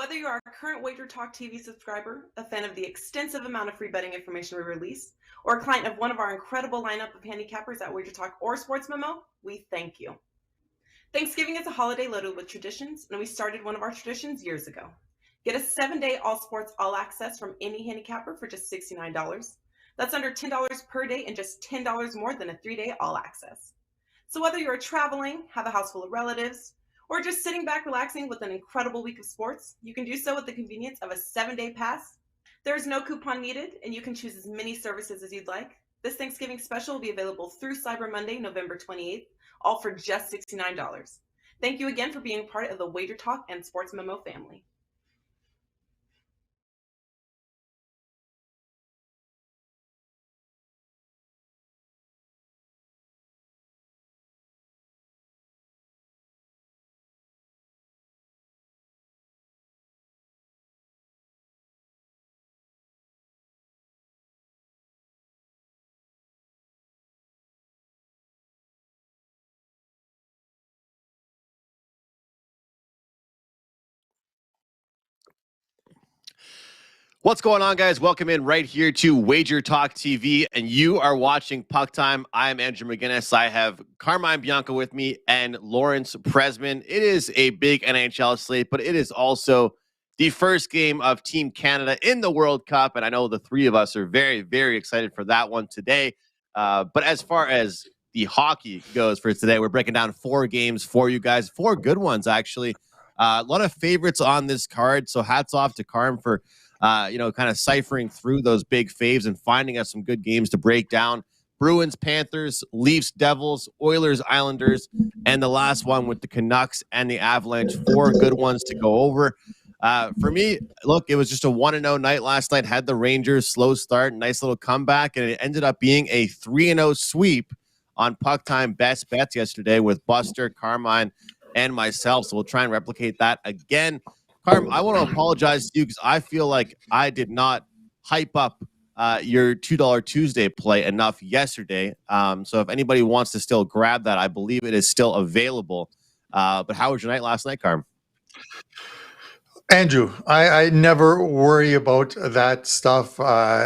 Whether you are a current Wager Talk TV subscriber, a fan of the extensive amount of free betting information we release, or a client of one of our incredible lineup of handicappers at Wager Talk or Sports Memo, we thank you. Thanksgiving is a holiday loaded with traditions, and we started one of our traditions years ago. Get a 7-day all sports all access from any handicapper for just $69. That's under $10 per day and just $10 more than a 3-day all access. So whether you're traveling, have a house full of relatives, or just sitting back relaxing with an incredible week of sports, you can do so with the convenience of a 7-day pass. There is no coupon needed, and you can choose as many services as you'd like. This Thanksgiving special will be available through Cyber Monday, November 28th, all for just $69. Thank you again for being part of the Wager Talk and Sports Memo family. What's going on, guys? Welcome in right here to Wager Talk TV, and you are watching Puck Time. I'm Andrew McInnis. I have Carmine Bianco with me and Lawrence Presman. It is a big NHL slate, but it is also the first game of Team Canada in the World Cup, and I know the three of us are very, very excited for that one today. But as far as the hockey goes for today, we're breaking down 4 games for you guys, 4 good ones, actually. A lot of favorites on this card, so hats off to Carm for kind of ciphering through those big faves and finding us some good games to break down. Bruins, Panthers, Leafs, Devils, Oilers, Islanders, and the last one with the Canucks and the Avalanche. 4 good ones to go over. For me, look, it was just a 1-0 night last night. Had the Rangers slow start, nice little comeback, and it ended up being a 3-0 sweep on Puck Time Best Bets yesterday with Buster, Carmine, and myself. So we'll try and replicate that again. Carm, I want to apologize to you because I feel like I did not hype up your $2 Tuesday play enough yesterday. So if anybody wants to still grab that, I believe it is still available. But how was your night last night, Carm? Andrew, I never worry about that stuff.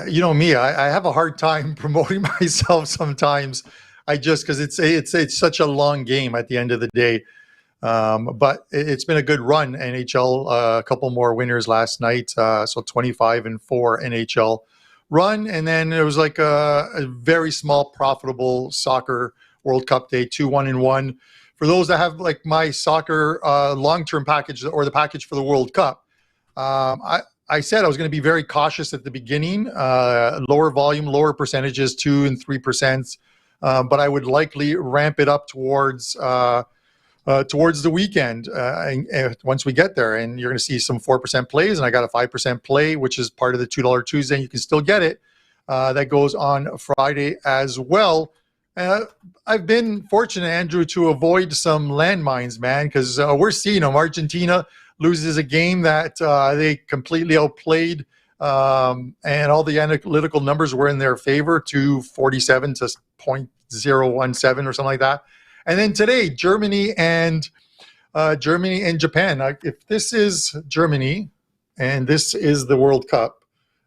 You know me, I have a hard time promoting myself sometimes. Because it's such a long game at the end of the day. But it's been a good run. NHL, a couple more winners last night. So 25-4 NHL run. And then it was like a very small profitable soccer World Cup day, 2-1-1. For those that have like my soccer long-term package or the package for the World Cup, I said I was going to be very cautious at the beginning, lower volume, lower percentages, 2 and 3%. But I would likely ramp it up towards the weekend once we get there, and you're going to see some 4% plays, and I got a 5% play, which is part of the $2 Tuesday. You can still get it. That goes on Friday as well. I've been fortunate, Andrew, to avoid some landmines, man, because we're seeing them. Argentina loses a game that they completely outplayed, and all the analytical numbers were in their favor, 247 to 0.017 or something like that. And then today, Germany and Japan. If this is Germany and this is the World Cup,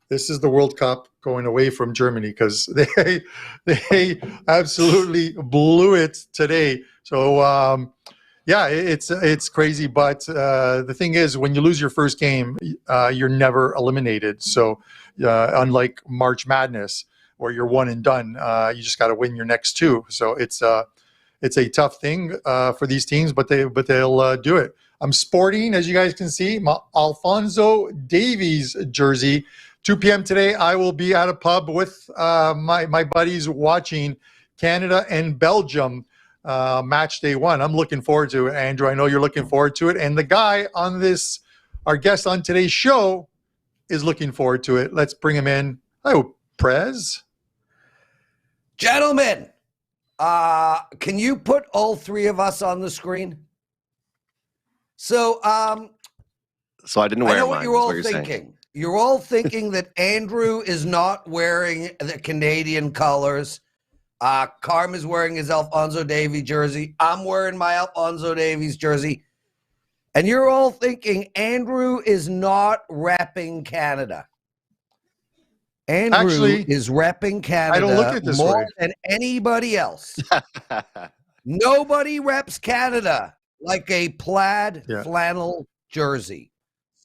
this is the World Cup going away from Germany because they absolutely blew it today. So it's crazy. But the thing is, when you lose your first game, you're never eliminated. So unlike March Madness, where you're one and done, you just got to win your next 2. So it's a tough thing for these teams, but they'll do it. I'm sporting, as you guys can see, my Alphonso Davies jersey. 2 p.m. today, I will be at a pub with my buddies watching Canada and Belgium match day 1. I'm looking forward to it, Andrew. I know you're looking forward to it. And the guy on this, our guest on today's show, is looking forward to it. Let's bring him in. Hello, Prez. Gentlemen, can you put all 3 of us on the screen? So I didn't wear I know mine, what you're all you're thinking. saying. You're all thinking that Andrew is not wearing the Canadian colors. Carm is wearing his Alphonso Davies jersey. I'm wearing my Alphonso Davies jersey. And you're all thinking Andrew is not repping Canada. Andrew Actually, is repping Canada I don't look at it this more way. than anybody else. Nobody reps Canada like a plaid flannel jersey.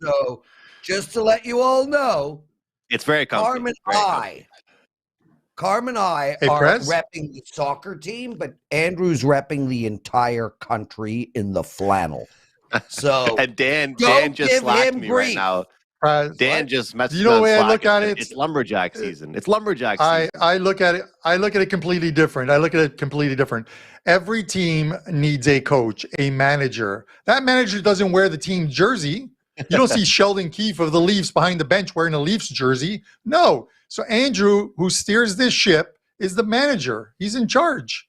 So just to let you all know, It's very comfy. Carmen and I Hey, are Prez? repping the soccer team, but Andrew's repping the entire country in the flannel. So And Dan don't just give slacked him me grief. right now. Prez, Dan just messaged you know me the on way I Slack look and at said, it? it's lumberjack season. It's lumberjack season. I look at it completely different. I look at it completely different. Every team needs a coach, a manager. That manager doesn't wear the team jersey. You don't see Sheldon Keefe of the Leafs behind the bench wearing a Leafs jersey. No. So Andrew, who steers this ship, is the manager. He's in charge.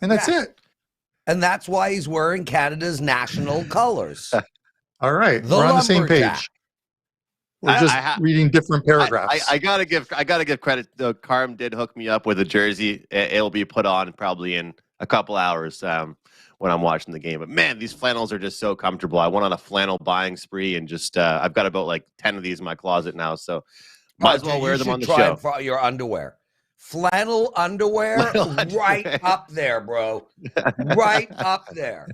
And that's it. And that's why he's wearing Canada's national colors. All right. The We're on the same lumberjack. page. We're just reading different paragraphs. I gotta give credit. The Carm did hook me up with a jersey. It'll be put on probably in a couple hours when I'm watching the game. But man, these flannels are just so comfortable. I went on a flannel buying spree and just I've got about like 10 of these in my closet now. So might as well wear them on the show. Try your underwear. Flannel underwear, right up there, bro. Right up there.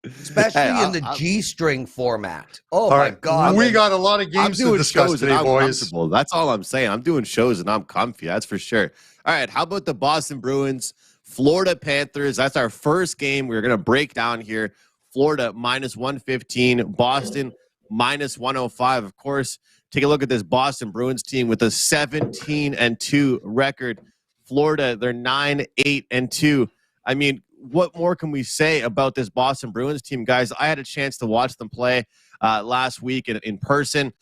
Especially in the G-string format. Oh, my God. We got a lot of games to discuss today, boys. That's all I'm saying. I'm doing shows and I'm comfy. That's for sure. All right. How about the Boston Bruins, Florida Panthers? That's our first game we're going to break down here. Florida minus 115, Boston minus 105. Of course, take a look at this Boston Bruins team with a 17-2 record. Florida, they're 9-8-2. I mean, what more can we say about this Boston Bruins team, guys? I had a chance to watch them play last week in person.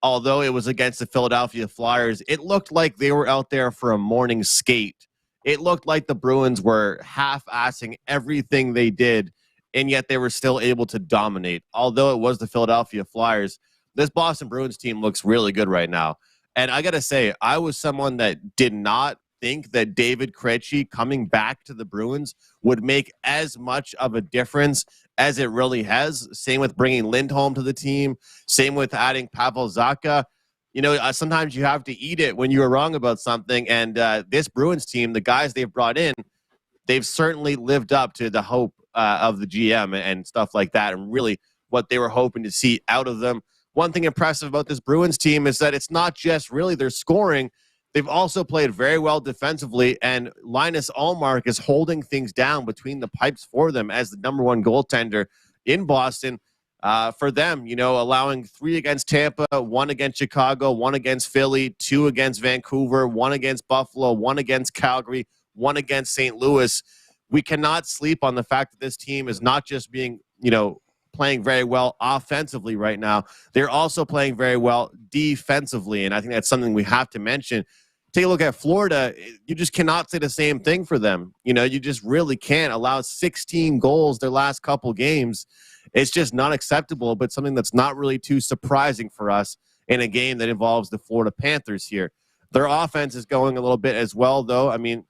Although it was against the Philadelphia Flyers, it looked like they were out there for a morning skate. It looked like the Bruins were half-assing everything they did, and yet they were still able to dominate. Although it was the Philadelphia Flyers, this Boston Bruins team looks really good right now. And I got to say, I was someone that did not think that David Krejci coming back to the Bruins would make as much of a difference as it really has. Same with bringing Lindholm to the team. Same with adding Pavel Zacha. You know, sometimes you have to eat it when you were wrong about something. And this Bruins team, the guys they've brought in, they've certainly lived up to the hope of the GM and stuff like that, and really what they were hoping to see out of them. One thing impressive about this Bruins team is that it's not just really their scoring. They've also played very well defensively, and Linus Ullmark is holding things down between the pipes for them as the number one goaltender in Boston. For them, you know, allowing 3 against Tampa, 1 against Chicago, 1 against Philly, 2 against Vancouver, 1 against Buffalo, 1 against Calgary, 1 against St. Louis. We cannot sleep on the fact that this team is not just being, you know, playing very well offensively right now. They're also playing very well defensively, and I think that's something we have to mention. Take a look at Florida. You just cannot say the same thing for them. You know, you just really can't allow 16 goals their last couple games. It's just not acceptable, but something that's not really too surprising for us in a game that involves the Florida Panthers here. Their offense is going a little bit as well, though. I mean,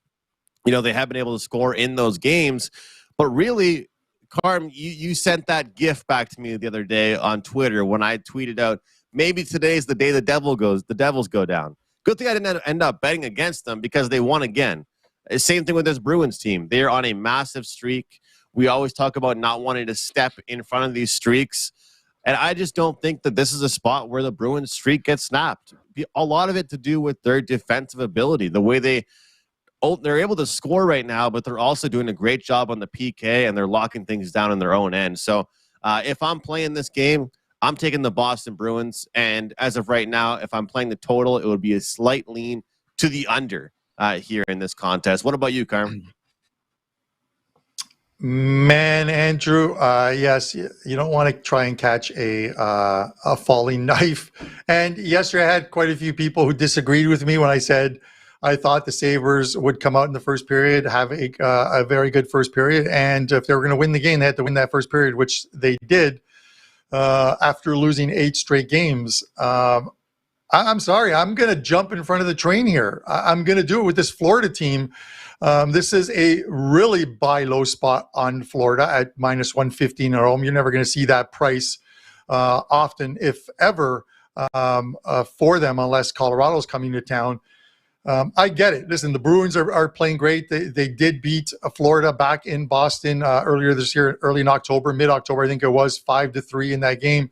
you know, they have been able to score in those games, but really, Carm, you sent that GIF back to me the other day on Twitter when I tweeted out, maybe today's the day the Devils go down. Good thing I didn't end up betting against them because they won again. Same thing with this Bruins team. They're on a massive streak. We always talk about not wanting to step in front of these streaks. And I just don't think that this is a spot where the Bruins streak gets snapped. A lot of it to do with their defensive ability, the way they're able to score right now, but they're also doing a great job on the PK, and they're locking things down in their own end. So if I'm playing this game, I'm taking the Boston Bruins. And as of right now, if I'm playing the total, it would be a slight lean to the under here in this contest. What about you, Carm? Man, Andrew, yes, you don't want to try and catch a falling knife. And yesterday I had quite a few people who disagreed with me when I said I thought the Sabres would come out in the first period, have a very good first period. And if they were going to win the game, they had to win that first period, which they did after losing 8 straight games. I'm sorry. I'm going to jump in front of the train here. I'm going to do it with this Florida team. This is a really buy low spot on Florida at minus 115 at home. You're never going to see that price often, if ever, for them, unless Colorado's coming to town. I get it. Listen, the Bruins are playing great. They did beat Florida back in Boston earlier this year, early in October, mid-October, I think it was 5-3 in that game.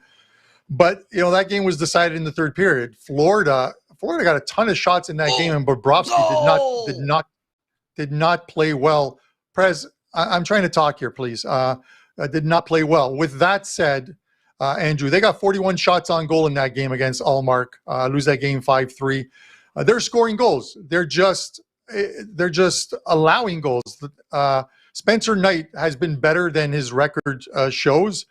But, that game was decided in the third period. Florida got a ton of shots in that game, and Bobrovsky did not play well. Prez, I'm trying to talk here, please. Did not play well. With that said, Andrew, they got 41 shots on goal in that game against Allmark. Lose that game 5-3. They're scoring goals. They're just allowing goals. Spencer Knight has been better than his record shows.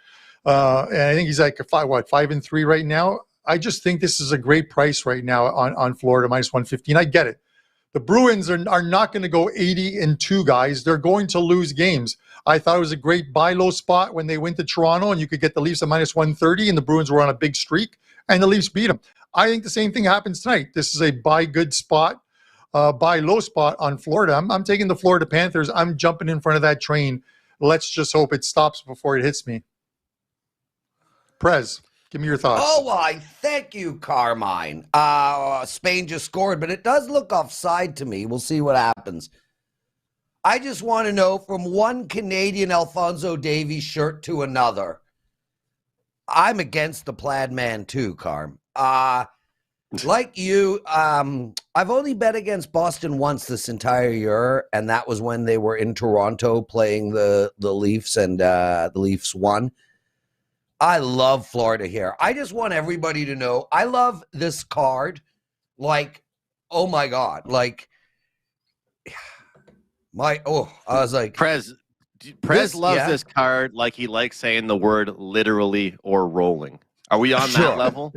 And I think he's like 5-3 right now. I just think this is a great price right now on Florida, minus 115. I get it. The Bruins are not going to go 80-2, guys. They're going to lose games. I thought it was a great buy low spot when they went to Toronto, and you could get the Leafs at minus 130, and the Bruins were on a big streak, and the Leafs beat them. I think the same thing happens tonight. This is a buy good spot, buy low spot on Florida. I'm taking the Florida Panthers. I'm jumping in front of that train. Let's just hope it stops before it hits me. Prez, give me your thoughts. Oh, I thank you, Carmine. Spain just scored, but it does look offside to me. We'll see what happens. I just want to know, from one Canadian Alphonso Davies shirt to another, I'm against the plaid man too, Carm. Like you, I've only bet against Boston once this entire year, and that was when they were in Toronto playing the Leafs, and the Leafs won. I love Florida here. I just want everybody to know I love this card. Like, oh my God. Like, I was like, Prez loves this card like he likes saying the word literally or rolling. Are we on that level?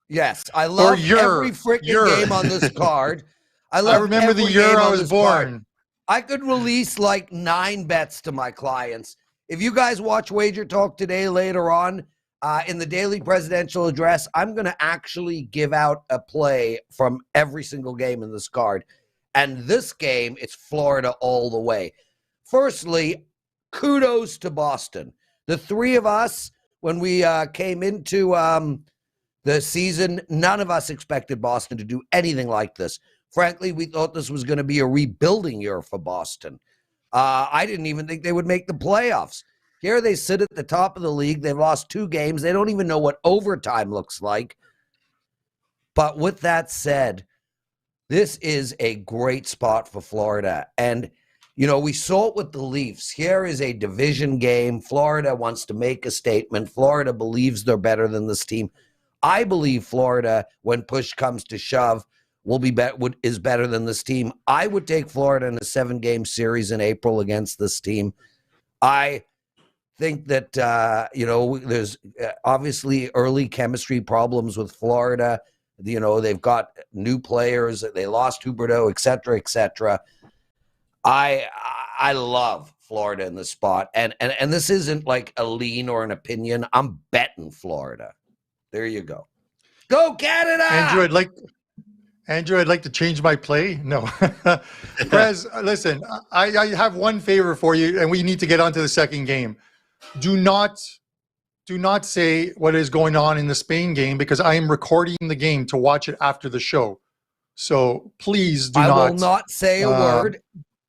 Yes. I love every freaking game on this card. I remember the year I was born. Card. I could release like 9 bets to my clients. If you guys watch Wager Talk today later on, in the daily presidential address, I'm going to actually give out a play from every single game in this card. And this game, it's Florida all the way. Firstly, kudos to Boston. The three of us, when we came into the season, none of us expected Boston to do anything like this. Frankly, we thought this was going to be a rebuilding year for Boston. I didn't even think they would make the playoffs. Here they sit at the top of the league. They've lost 2 games. They don't even know what overtime looks like. But with that said, this is a great spot for Florida. And, we saw it with the Leafs. Here is a division game. Florida wants to make a statement. Florida believes they're better than this team. I believe Florida, when push comes to shove, is better than this team. I would take Florida in a 7-game series in April against this team. I think that, there's obviously early chemistry problems with Florida. They've got new players. They lost Huberdeau, et cetera, et cetera. I love Florida in this spot. And this isn't like a lean or an opinion. I'm betting Florida. There you go. Go Canada! Andrew, I'd like to change my play. No. Prez, listen, I have one favor for you, and we need to get on to the second game. Do not say what is going on in the Spain game, because I am recording the game to watch it after the show. So please do not. I will not say a word.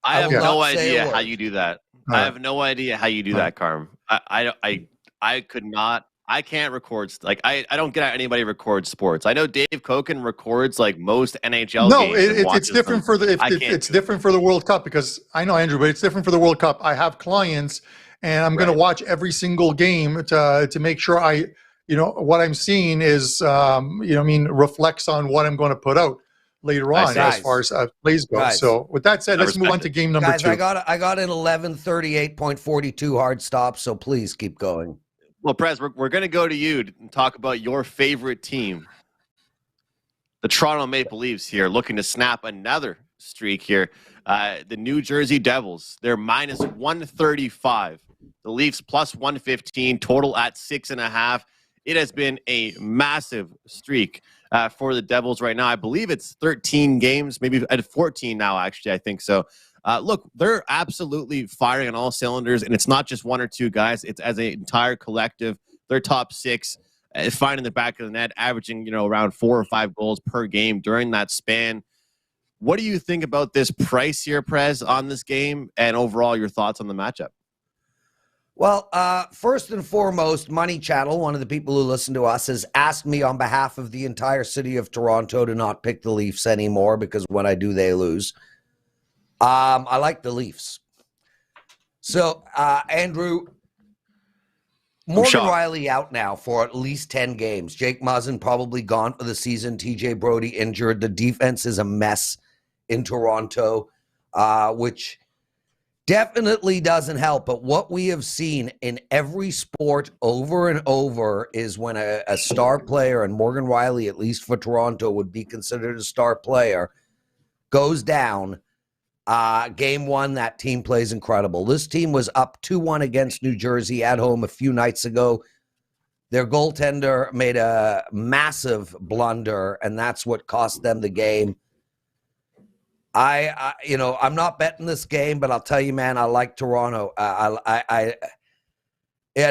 I have no idea how you do that. I have no idea how you do that, Carm. I could not. I can't record. Like, I don't get how anybody records sports. I know Dave Koken records like most NHL games. No, it's different for the it's different for the World Cup, because I know, Andrew, but it's different for the World Cup. I have clients, and I'm going to watch every single game to make sure what I'm seeing is reflects on what I'm going to put out later on as far as plays go. So with that said, let's move on to game number 2. I got an 11:38.42 hard stop, so please keep going. Well, Prez, we're going to go to you to talk about your favorite team, the Toronto Maple Leafs here, looking to snap another streak here. The New Jersey Devils, they're minus 135. The Leafs plus 115, total at 6.5. it has been a massive streak for the Devils right now. I believe it's 13 games, maybe at 14 now, actually, I think so. Look, they're absolutely firing on all cylinders, and it's not just one or two guys. It's as an entire collective. Their top six finding the back of the net, averaging, around 4 or 5 goals per game during that span. What do you think about this price here, Prez, on this game, and overall your thoughts on the matchup? Well, first and foremost, Money Channel, one of the people who listen to us, has asked me on behalf of the entire city of Toronto to not pick the Leafs anymore because when I do, they lose. I like the Leafs. So, Andrew, Morgan Riley out now for at least 10 games. Jake Muzzin probably gone for the season. TJ Brody injured. The defense is a mess in Toronto, which definitely doesn't help. But what we have seen in every sport over and over is when a star player, and Morgan Riley, at least for Toronto, would be considered a star player, goes down. Game one, that team plays incredible. This team was up 2-1 against New Jersey at home a few nights ago. Their goaltender made a massive blunder, and that's what cost them the game. I'm not betting this game, but I'll tell you, man, I like Toronto. Had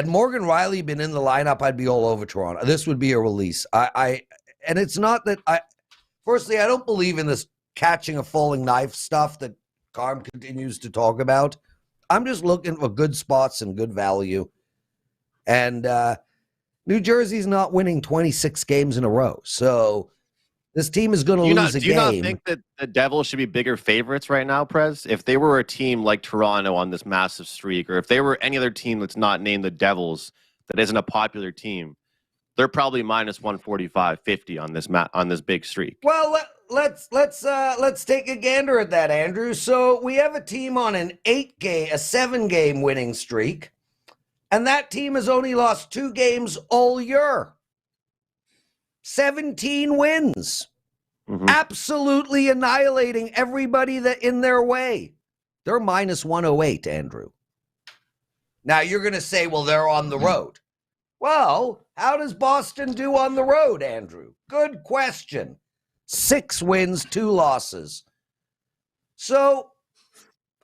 Morgan Riley been in the lineup, I'd be all over Toronto. This would be a release. And it's not that firstly, I don't believe in this catching a falling knife stuff that Carm continues to talk about. I'm just looking for good spots and good value. And New Jersey's not winning 26 games in a row. So this team is going to lose a game. Do you not think that the Devils should be bigger favorites right now, Prez? If they were a team like Toronto on this massive streak, or if they were any other team that's not named the Devils that isn't a popular team, they're probably minus 145, 50 on this big streak. Well, let's take a gander at that, Andrew. So we have a team on a 7-game winning streak, and that team has only lost 2 games all year. 17 wins. Mm-hmm. Absolutely annihilating everybody that in their way. They're minus 108, Andrew. Now you're going to say, well, they're on the road. Well, how does Boston do on the road, Andrew? Good question. 6 wins, 2 losses. So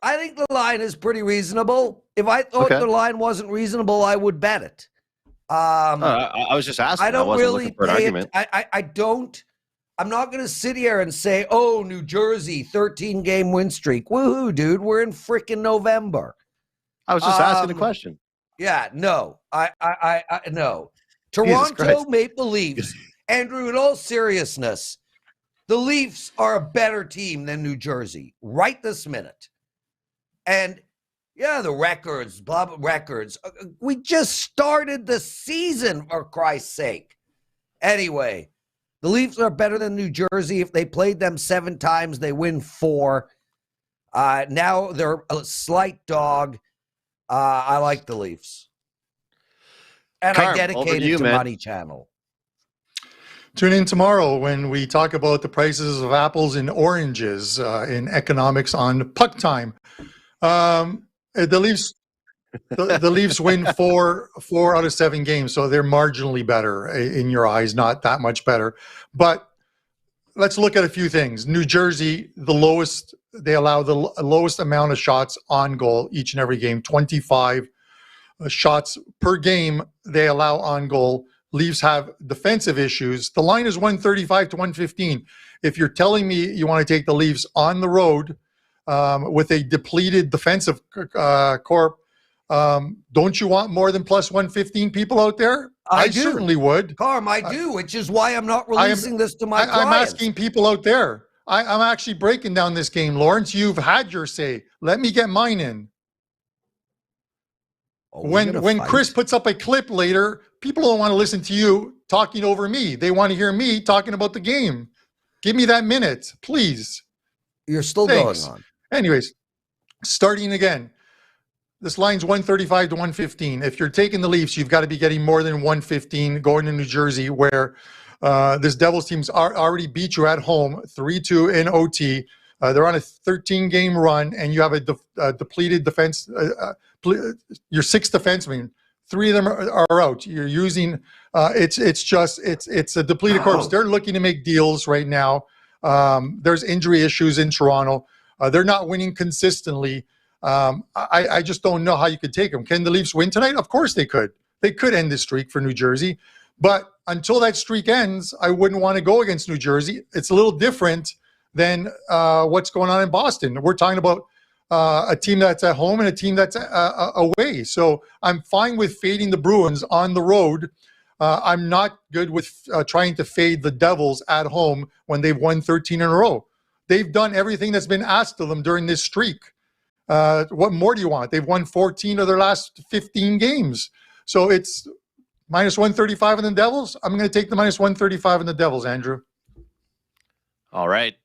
I think the line is pretty reasonable. If I thought the line wasn't reasonable, I would bet it. I was just asking. I don't wasn't really looking for an pay argument. I'm not going to sit here and say, oh, New Jersey, 13-game win streak. Woohoo, dude. We're in freaking November. I was just asking the question. Yeah, no. No. Toronto Maple Leafs. Andrew, in all seriousness, the Leafs are a better team than New Jersey right this minute. And yeah, the records, records. We just started the season, for Christ's sake. Anyway, the Leafs are better than New Jersey. If they played them 7 times, they win 4. Now they're a slight dog. I like the Leafs. And I dedicate it to Money Channel. Tune in tomorrow when we talk about the prices of apples and oranges in economics on Puck Time. The Leafs win 4 out of 7 games, so they're marginally better in your eyes, not that much better. But let's look at a few things. New Jersey, they allow the lowest amount of shots on goal each and every game, 25 shots per game they allow on goal. Leafs have defensive issues. The line is 135 to 115. If you're telling me you want to take the Leafs on the road with a depleted defensive corp, don't you want more than plus 115 people out there? I certainly would. Carm, I do, which is why I'm not releasing this to my clients. I'm asking people out there. I'm actually breaking down this game, Lawrence. You've had your say. Let me get mine in. When Chris puts up a clip later, people don't want to listen to you talking over me. They want to hear me talking about the game. Give me that minute, please. You're still going on. Anyways, starting again. This line's 135 to 115. If you're taking the Leafs, you've got to be getting more than 115 going to New Jersey, where this Devils team's already beat you at home 3-2 in OT. They're on a 13-game run, and you have a depleted defense. Your 6th defenseman, 3 of them are out. You're using it's a depleted corpse. They're looking to make deals right now. There's injury issues in Toronto. They're not winning consistently. I just don't know how you could take them. Can the Leafs win tonight? Of course they could. They could end the streak for New Jersey. But until that streak ends, I wouldn't want to go against New Jersey. It's a little different than what's going on in Boston. We're talking about a team that's at home and a team that's away. So I'm fine with fading the Bruins on the road. I'm not good with trying to fade the Devils at home when they've won 13 in a row. They've done everything that's been asked of them during this streak. What more do you want? They've won 14 of their last 15 games. So it's minus 135 on the Devils. I'm going to take the minus 135 on the Devils, Andrew. All right.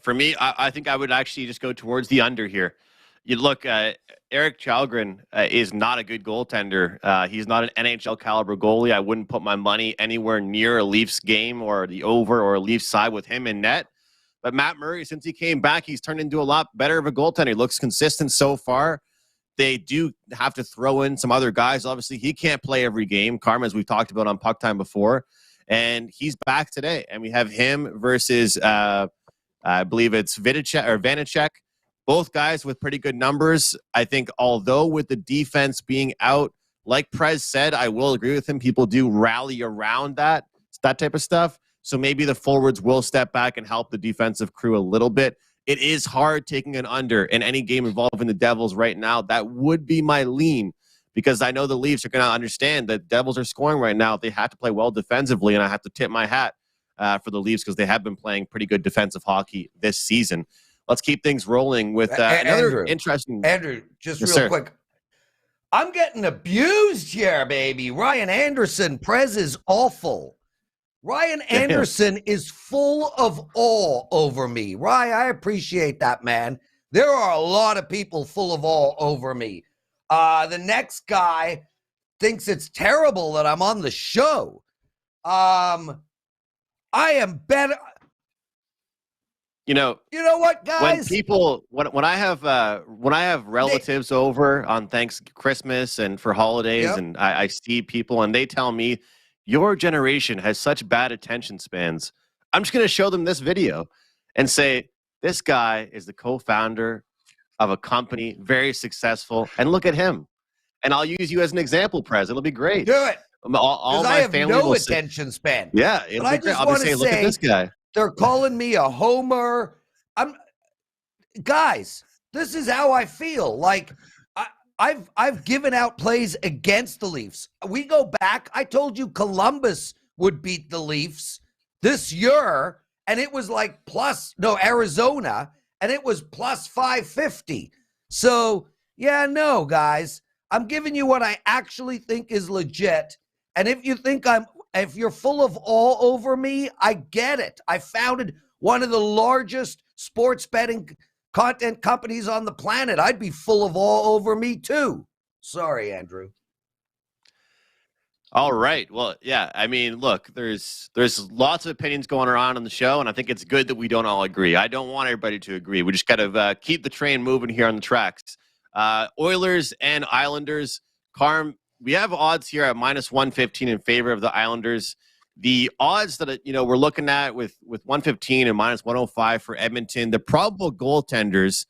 For me, I think I would actually just go towards the under here. You look, Eric Chalgren is not a good goaltender. He's not an NHL caliber goalie. I wouldn't put my money anywhere near a Leafs game or the over or a Leafs side with him in net. But Matt Murray, since he came back, he's turned into a lot better of a goaltender. He looks consistent so far. They do have to throw in some other guys. Obviously, he can't play every game. Karma, as we've talked about on Puck Time before. And he's back today. And we have him versus, I believe it's Vanacek. Both guys with pretty good numbers. I think although with the defense being out, like Prez said, I will agree with him. People do rally around that type of stuff. So maybe the forwards will step back and help the defensive crew a little bit. It is hard taking an under in any game involving the Devils right now. That would be my lean because I know the Leafs are going to understand that Devils are scoring right now. They have to play well defensively, and I have to tip my hat for the Leafs because they have been playing pretty good defensive hockey this season. Let's keep things rolling with another interesting... Andrew, just real quick. I'm getting abused here, baby. Ryan Anderson, Prez is awful. Ryan Anderson is full of awe over me. Ryan, I appreciate that, man. There are a lot of people full of awe over me. The next guy thinks it's terrible that I'm on the show. I am better. You know what, guys? When I have relatives over on Christmas and for holidays, and I see people and they tell me, your generation has such bad attention spans. I'm just going to show them this video and say, this guy is the co-founder of a company, very successful, and look at him. And I'll use you as an example, Prez. It'll be great. Do it. All my I have family no attention span. Yeah, it'll be great. I'll say, look at this guy. They're calling me a homer. Guys, this is how I feel. Like, I've given out plays against the Leafs. We go back. I told you Columbus would beat the Leafs this year, and it was like Arizona, and it was plus 550. So, guys, I'm giving you what I actually think is legit. And if you think if you're full of awe over me, I get it. I founded one of the largest sports betting content companies on the planet. I'd be full of awe over me too. Sorry, Andrew. All right. Well, yeah. I mean, look, there's lots of opinions going around on the show, and I think it's good that we don't all agree. I don't want everybody to agree. We just got to keep the train moving here on the tracks. Oilers and Islanders. Carm, we have odds here at minus 115 in favor of the Islanders. The odds that we're looking at with 115 and minus 105 for Edmonton, the probable goaltenders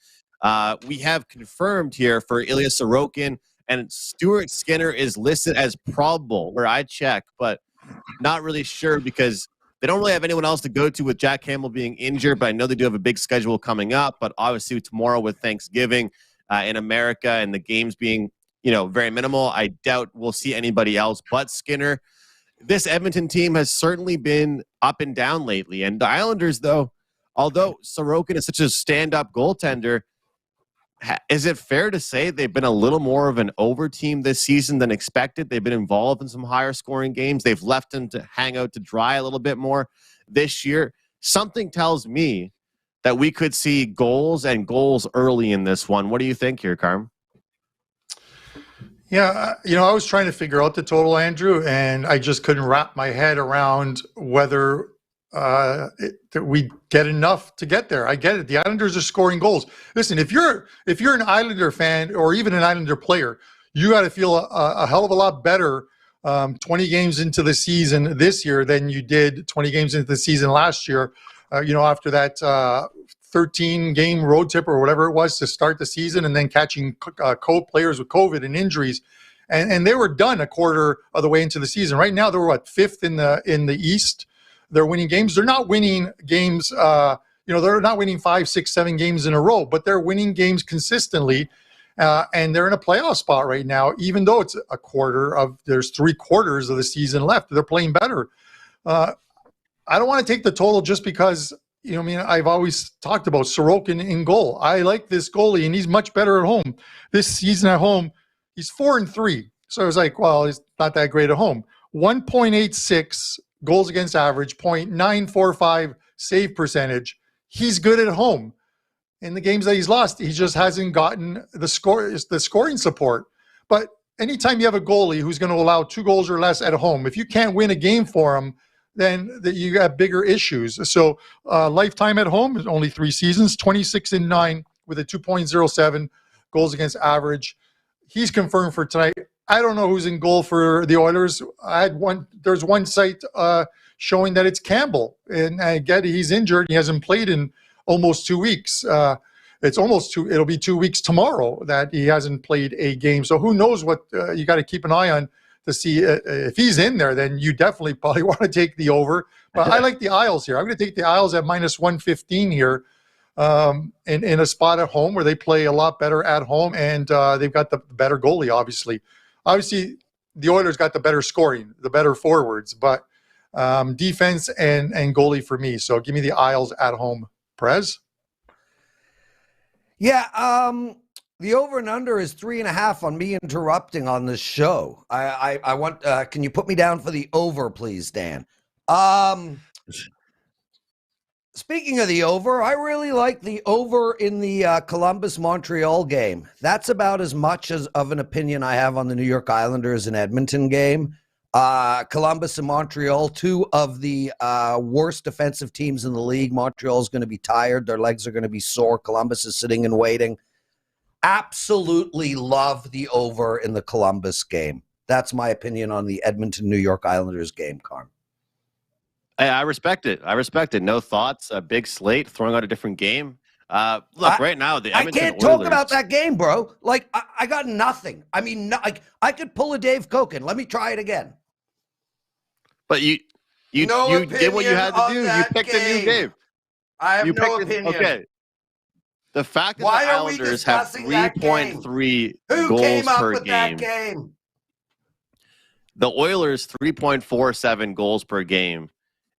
we have confirmed here for Ilya Sorokin, and Stuart Skinner is listed as probable where I check, but not really sure because they don't really have anyone else to go to with Jack Campbell being injured, but I know they do have a big schedule coming up, but obviously tomorrow with Thanksgiving in America and the games being very minimal, I doubt we'll see anybody else but Skinner. This Edmonton team has certainly been up and down lately. And the Islanders, though, although Sorokin is such a stand-up goaltender, is it fair to say they've been a little more of an over team this season than expected? They've been involved in some higher scoring games. They've left them to hang out to dry a little bit more this year. Something tells me that we could see goals and goals early in this one. What do you think here, Carm? Yeah, I was trying to figure out the total, Andrew, and I just couldn't wrap my head around whether we get enough to get there. I get it. The Islanders are scoring goals. Listen, if you're an Islander fan or even an Islander player, you got to feel a hell of a lot better 20 games into the season this year than you did 20 games into the season last year. After that 13-game road trip or whatever it was to start the season, and then catching players with COVID and injuries. And they were done a quarter of the way into the season. Right now, they're fifth in the East. They're winning games. They're not winning games. They're not winning 5, 6, 7 games in a row, but they're winning games consistently. And they're in a playoff spot right now, even though it's there's 3 quarters of the season left. They're playing better. I don't want to take the total just because, I've always talked about Sorokin in goal. I like this goalie, and he's much better at home. This season at home, he's 4-3. So I was like, well, he's not that great at home. 1.86 goals against average, 0.945 save percentage. He's good at home. In the games that he's lost, he just hasn't gotten the scoring support. But anytime you have a goalie who's going to allow 2 goals or less at home, if you can't win a game for him, then you have bigger issues. So lifetime at home is only 3 seasons, 26-9 with a 2.07 goals against average. He's confirmed for tonight. I don't know who's in goal for the Oilers. There's one site showing that it's Campbell, and I get he's injured. He hasn't played in almost 2 weeks. It'll be 2 weeks tomorrow that he hasn't played a game. So who knows what you got to keep an eye on to see if he's in there. Then you definitely probably want to take the over. But I like the Isles here. I'm going to take the Isles at -115 here in a spot at home where they play a lot better at home, and they've got the better goalie, obviously. Obviously, the Oilers got the better scoring, the better forwards, but defense and goalie for me. So give me the Isles at home. Prez? Yeah, the over and under is 3.5 on me interrupting on this show. I want. Can you put me down for the over, please, Dan? Speaking of the over, I really like the over in the Columbus-Montreal game. That's about as much of an opinion I have on the New York Islanders and Edmonton game. Columbus and Montreal, 2 of the worst defensive teams in the league. Montreal is going to be tired. Their legs are going to be sore. Columbus is sitting and waiting. Absolutely love the over in the Columbus game. That's my opinion on the Edmonton-New York Islanders game, Carm. Hey, I respect it. No thoughts. A big slate, throwing out a different game. Right now, the Edmonton I can't Oilers, talk about that game, bro. Like, I got nothing. I mean, I could pull a Dave Koken. Let me try it again. But you did what you had to do. You picked a new game. I have no opinion. Okay. The fact that the Islanders have 3.3 goals per game. The Oilers 3.47 goals per game.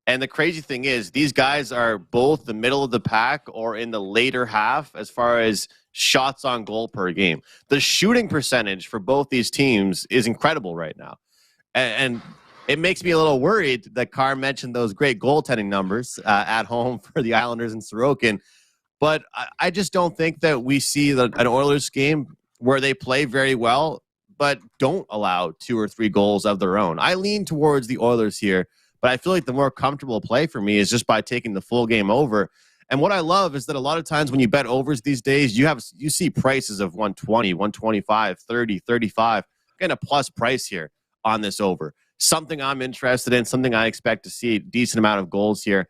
And the crazy thing is, these guys are both the middle of the pack or in the later half as far as shots on goal per game. The shooting percentage for both these teams is incredible right now. And it makes me a little worried that Carr mentioned those great goaltending numbers at home for the Islanders and Sorokin. But I just don't think that we see an Oilers game where they play very well, but don't allow 2 or 3 goals of their own. I lean towards the Oilers here, but I feel like the more comfortable play for me is just by taking the full game over. And what I love is that a lot of times when you bet overs these days, you see prices of 120, 125, 30, 35. Getting a plus price here on this over. Something I'm interested in, something I expect to see a decent amount of goals here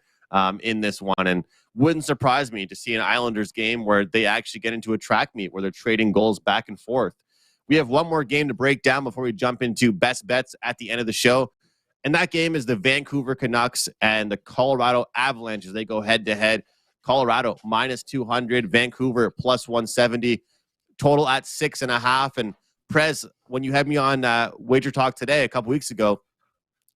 in this one. And wouldn't surprise me to see an Islanders game where they actually get into a track meet where they're trading goals back and forth. We have one more game to break down before we jump into best bets at the end of the show. And that game is the Vancouver Canucks and the Colorado Avalanche as they go head-to-head. Colorado -200, Vancouver +170, total at 6.5. And Prez, when you had me on Wager Talk today a couple weeks ago,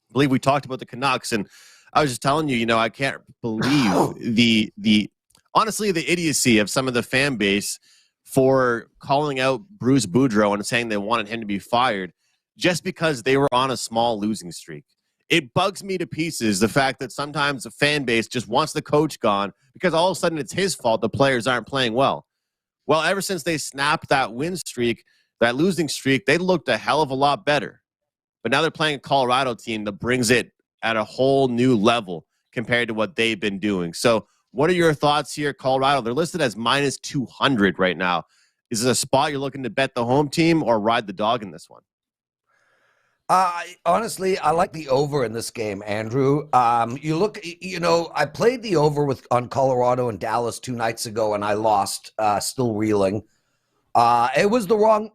I believe we talked about the Canucks, and I was just telling you, I can't believe the honestly the idiocy of some of the fan base for calling out Bruce Boudreau and saying they wanted him to be fired just because they were on a small losing streak. It bugs me to pieces, the fact that sometimes the fan base just wants the coach gone because all of a sudden it's his fault the players aren't playing well. Well, ever since they snapped that win streak, that losing streak, they looked a hell of a lot better. But now they're playing a Colorado team that brings it at a whole new level compared to what they've been doing. So what are your thoughts here, Colorado? They're listed as -200 right now. Is this a spot you're looking to bet the home team or ride the dog in this one? Honestly, I like the over in this game, Andrew. I played the over on Colorado and Dallas 2 nights ago, and I lost. Still reeling. It was the wrong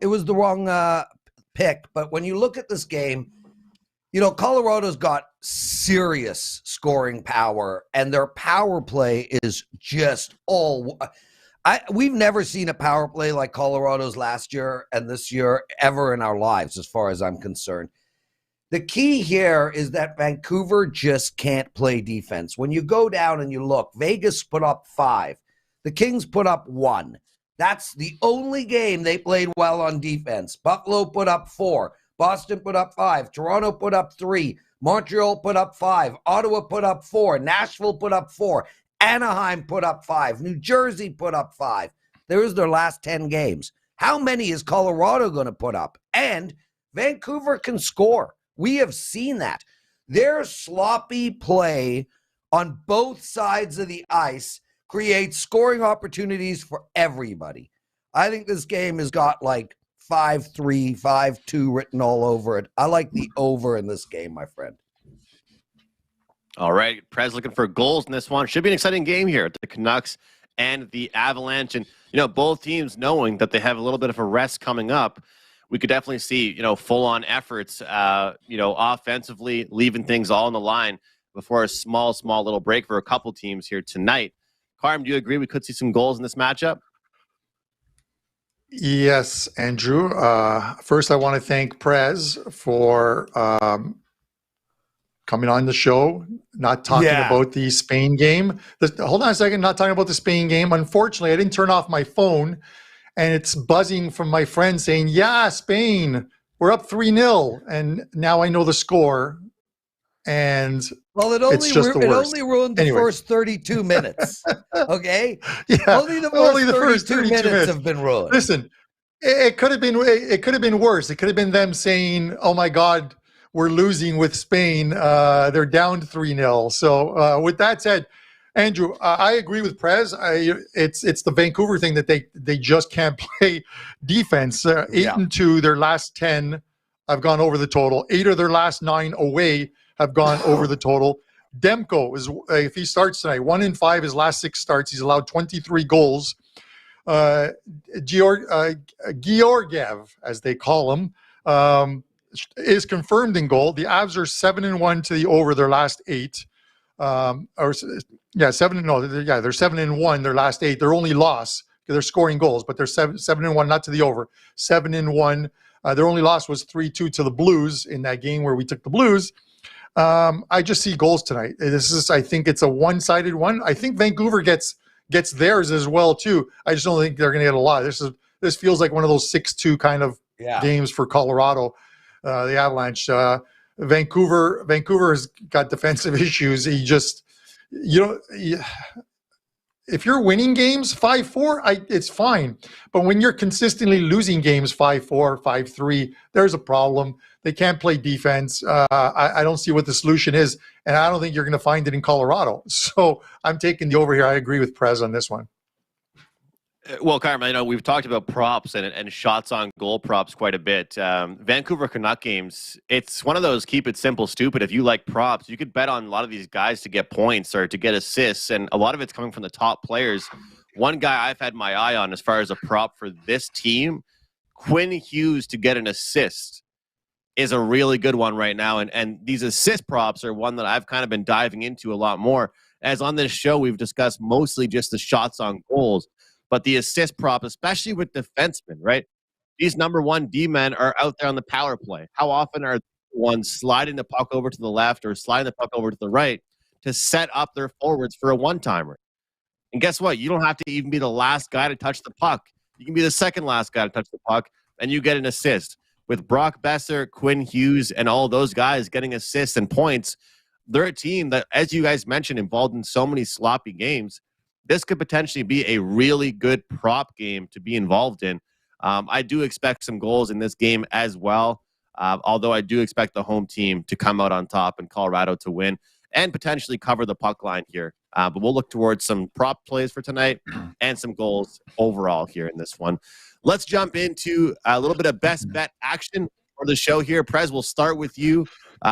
pick. But when you look at this game, Colorado's got serious scoring power, and their power play is just all. We've never seen a power play like Colorado's last year and this year ever in our lives, as far as I'm concerned. The key here is that Vancouver just can't play defense. When you go down and you look, Vegas put up 5. The Kings put up 1. That's the only game they played well on defense. Buffalo put up 4. Boston put up 5. Toronto put up 3. Montreal put up 5. Ottawa put up 4. Nashville put up 4. Anaheim put up 5. New Jersey put up 5. There's their last 10 games. How many is Colorado going to put up? And Vancouver can score. We have seen that. Their sloppy play on both sides of the ice creates scoring opportunities for everybody. I think this game has got like 5-3, 5-2 written all over it. I like the over in this game, my friend. All right. Prez looking for goals in this one. Should be an exciting game here at the Canucks and the Avalanche. And, both teams knowing that they have a little bit of a rest coming up, we could definitely see, full-on efforts, offensively, leaving things all on the line before a small little break for a couple teams here tonight. Carm, do you agree we could see some goals in this matchup? Yes, Andrew. First, I want to thank Prez for coming on the show, not talking about the Spain game. Hold on a second, not talking about the Spain game. Unfortunately, I didn't turn off my phone, and it's buzzing from my friend saying, yeah, Spain, we're up 3-0. And now I know the score. And it only ruined the first 32 minutes. Okay? Yeah. Only the first 32 minutes have been ruined. Listen, it could have been worse. It could have been them saying, oh my God, we're losing with Spain. They're down 3-0. So with that said, Andrew, I agree with Prez. It's the Vancouver thing that they just can't play defense. 8-2, their last 10 have gone over the total. 8 of their last 9 away have gone over the total. Demko is, if he starts tonight, 1-5 his last 6 starts. He's allowed 23 goals. Georgiev, as they call him, is confirmed in goal. The Avs are 7-1 to the over their last 8. They're 7-1 their last 8. Their only loss, they're scoring goals, but they're 7-1, not to the over. 7-1. Their only loss was 3-2 to the Blues in that game where we took the Blues. I just see goals tonight. I think it's a one-sided one. I think Vancouver gets theirs as well too. I just don't think they're going to get a lot. This feels like one of those 6-2 kind of games for Colorado, the Avalanche. Vancouver has got defensive issues. If you're winning games 5-4, it's fine. But when you're consistently losing games 5-4, 5-3, there's a problem. They can't play defense. I don't see what the solution is, and I don't think you're going to find it in Colorado. So I'm taking the over here. I agree with Prez on this one. Well, Carmine, we've talked about props and shots on goal props quite a bit. Vancouver Canuck games, it's one of those keep it simple, stupid. If you like props, you could bet on a lot of these guys to get points or to get assists, and a lot of it's coming from the top players. One guy I've had my eye on as far as a prop for this team, Quinn Hughes to get an assist, is a really good one right now. And these assist props are one that I've kind of been diving into a lot more. As on this show, we've discussed mostly just the shots on goals. But the assist prop, especially with defensemen, right? These number 1 D-men are out there on the power play. How often are ones sliding the puck over to the left or sliding the puck over to the right to set up their forwards for a one-timer? And guess what? You don't have to even be the last guy to touch the puck. You can be the second last guy to touch the puck, and you get an assist. With Brock Besser, Quinn Hughes, and all those guys getting assists and points, they're a team that, as you guys mentioned, involved in so many sloppy games. This could potentially be a really good prop game to be involved in. I do expect some goals in this game as well, although I do expect the home team to come out on top and Colorado to win. and potentially cover the puck line here. But we'll look towards some prop plays for tonight and some goals overall here in this one. Let's jump into a little bit of best bet action for the show here. Prez, we'll start with you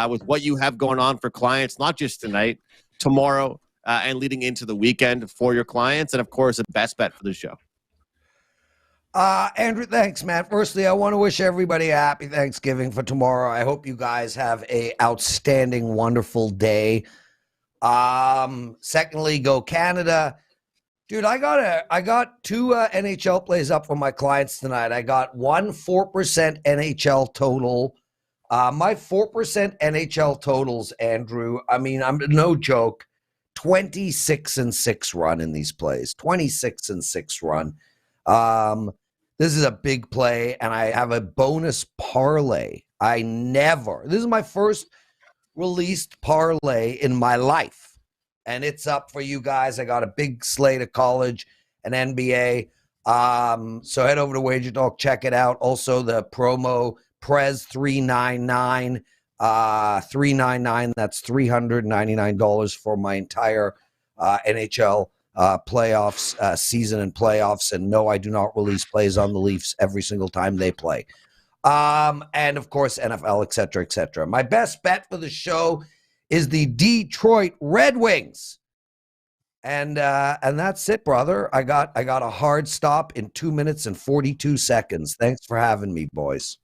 with what you have going on for clients, not just tonight, tomorrow, and leading into the weekend for your clients, and of course, a best bet for the show. Andrew, thanks, man. Firstly, I want to wish everybody a happy Thanksgiving for tomorrow. I hope you guys have a outstanding, wonderful day. Secondly, go Canada. Dude, I got two NHL plays up for my clients tonight. I got one 4% NHL total. My 4% NHL totals, Andrew, I mean, I'm no joke, 26-6 run in these plays. 26-6 run. This is a big play, and I have a bonus parlay. This is my first released parlay in my life, and it's up for you guys. I got a big slate of college and NBA. So head over to Wager Talk, check it out. Also, the promo Prez 399, 399. That's $399 for my entire NHL playoffs season and playoffs. And no, I do not release plays on the Leafs every single time they play. And of course, NFL, et cetera, et cetera. My best bet for the show is the Detroit Red Wings. And that's it, brother. I got a hard stop in 2 minutes and 42 seconds. Thanks for having me, boys.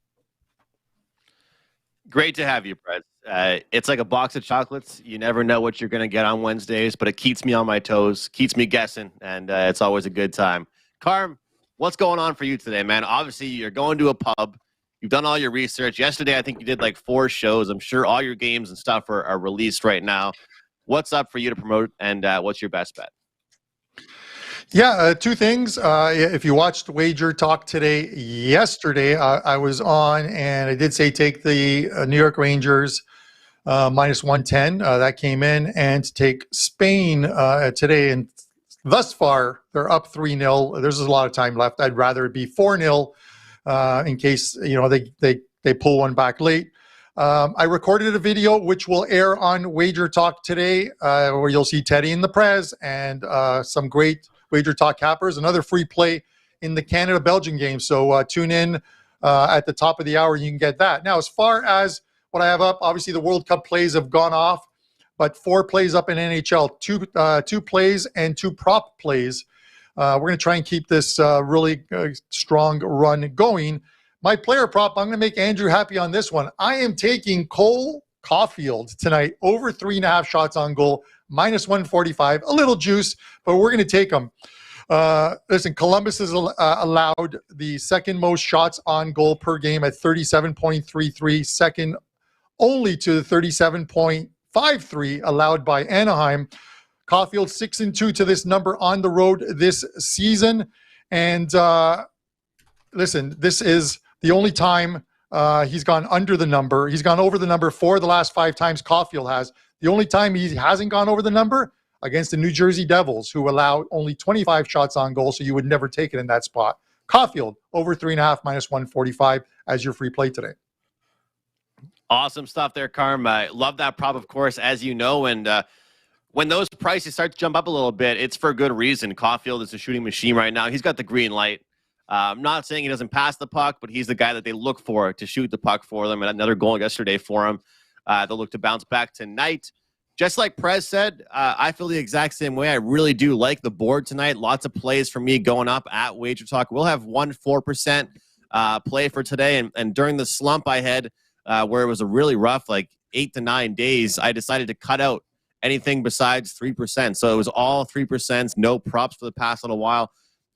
Great to have you, Prez. It's like a box of chocolates. You never know what you're going to get on Wednesdays, but it keeps me on my toes, keeps me guessing, and it's always a good time. Carm, what's going on for you today, man? Obviously, you're going to a pub. You've done all your research. Yesterday, I think you did like 4 shows. I'm sure all your games and stuff are released right now. What's up for you to promote, and what's your best bet? Yeah, 2 things. If you watched Wager Talk yesterday, I was on, and I did say take the New York Rangers minus 110. That came in, and to take Spain today. And thus far, they're up 3-0. There's a lot of time left. I'd rather it be 4-0 in case they pull one back late. I recorded a video which will air on Wager Talk today, where you'll see Teddy and the Prez and some great Wager Talk cappers, another free play in the Canada-Belgium game. So tune in at the top of the hour, you can get that. Now, as far as what I have up, obviously the World Cup plays have gone off, but 4 plays up in NHL, 2 plays and 2 prop plays. We're going to try and keep this really strong run going. My player prop, I'm going to make Andrew happy on this one. I am taking Cole Caulfield tonight, over 3.5 shots on goal, minus 145, a little juice, but we're going to take him. Listen, Columbus has allowed the second most shots on goal per game at 37.33, second only to the 37.53 allowed by Anaheim. Caulfield 6-2 to this number on the road this season. And listen, this is the only time he's gone under the number. He's gone over the number 4 of the last 5 times Caulfield has. The only time he hasn't gone over the number, against the New Jersey Devils, who allow only 25 shots on goal, so you would never take it in that spot. Caulfield, over 3.5, minus 145 as your free play today. Awesome stuff there, Carm. I love that prop, of course, as you know, and when those prices start to jump up a little bit, it's for good reason. Caulfield is a shooting machine right now. He's got the green light. I'm not saying he doesn't pass the puck, but he's the guy that they look for to shoot the puck for them, and another goal yesterday for him. They'll look to bounce back tonight. Just like Prez said, I feel the exact same way. I really do like the board tonight. Lots of plays for me going up at Wager Talk. We'll have 4% play for today. And during the slump I had, where it was a really rough, like 8 to 9 days, I decided to cut out anything besides 3%. So it was all 3%, no props for the past little while.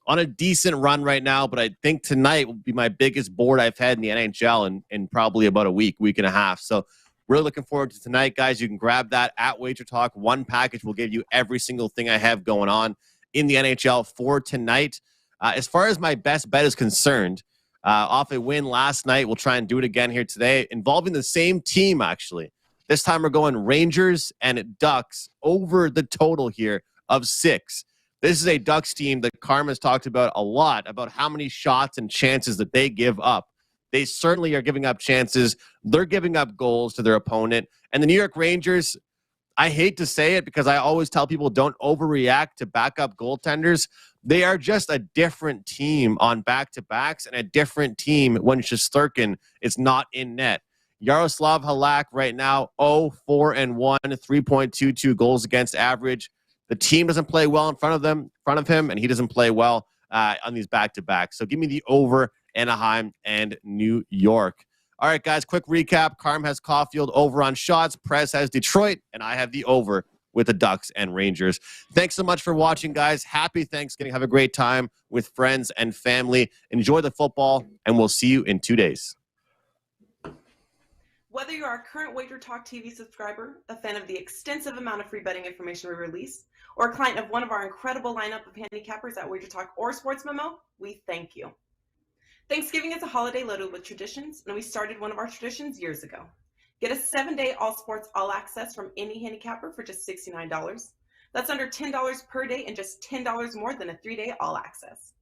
On a decent run right now, but I think tonight will be my biggest board I've had in the NHL in probably about a week and a half. So really looking forward to tonight, guys. You can grab that at Wager Talk. One package will give you every single thing I have going on in the NHL for tonight. As far as my best bet is concerned, off a win last night, we'll try and do it again here today, involving the same team, actually. This time we're going Rangers and Ducks over the total here of 6. This is a Ducks team that Carm has talked about a lot, about how many shots and chances that they give up. They certainly are giving up chances. They're giving up goals to their opponent. And the New York Rangers, I hate to say it because I always tell people don't overreact to backup goaltenders. They are just a different team on back-to-backs and a different team when Shesterkin is not in net. Yaroslav Halak right now, 0-4-1, 3.22 goals against average. The team doesn't play well in front of him, and he doesn't play well on these back-to-backs. So give me the over Anaheim and New York. All right, guys, quick recap. Carm has Caulfield over on shots. Prez has Detroit, and I have the over with the Ducks and Rangers. Thanks so much for watching, guys. Happy Thanksgiving. Have a great time with friends and family. Enjoy the football, and we'll see you in 2 days. Whether you are a current Wager Talk TV subscriber, a fan of the extensive amount of free betting information we release, or a client of one of our incredible lineup of handicappers at Wager Talk or Sports Memo, we thank you. Thanksgiving is a holiday loaded with traditions, and we started one of our traditions years ago. Get a 7-day all sports all access from any handicapper for just $69. That's under $10 per day and just $10 more than a 3-day all access.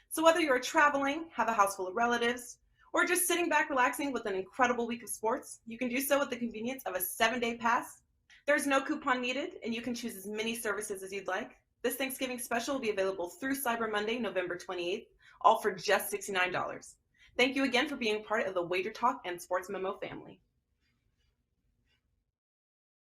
So whether you're traveling, have a house full of relatives, or just sitting back relaxing with an incredible week of sports, you can do so with the convenience of a 7-day pass. There's no coupon needed, and you can choose as many services as you'd like. This Thanksgiving special will be available through Cyber Monday, November 28th, all for just $69. Thank you again for being part of the Wager Talk and Sports Memo family.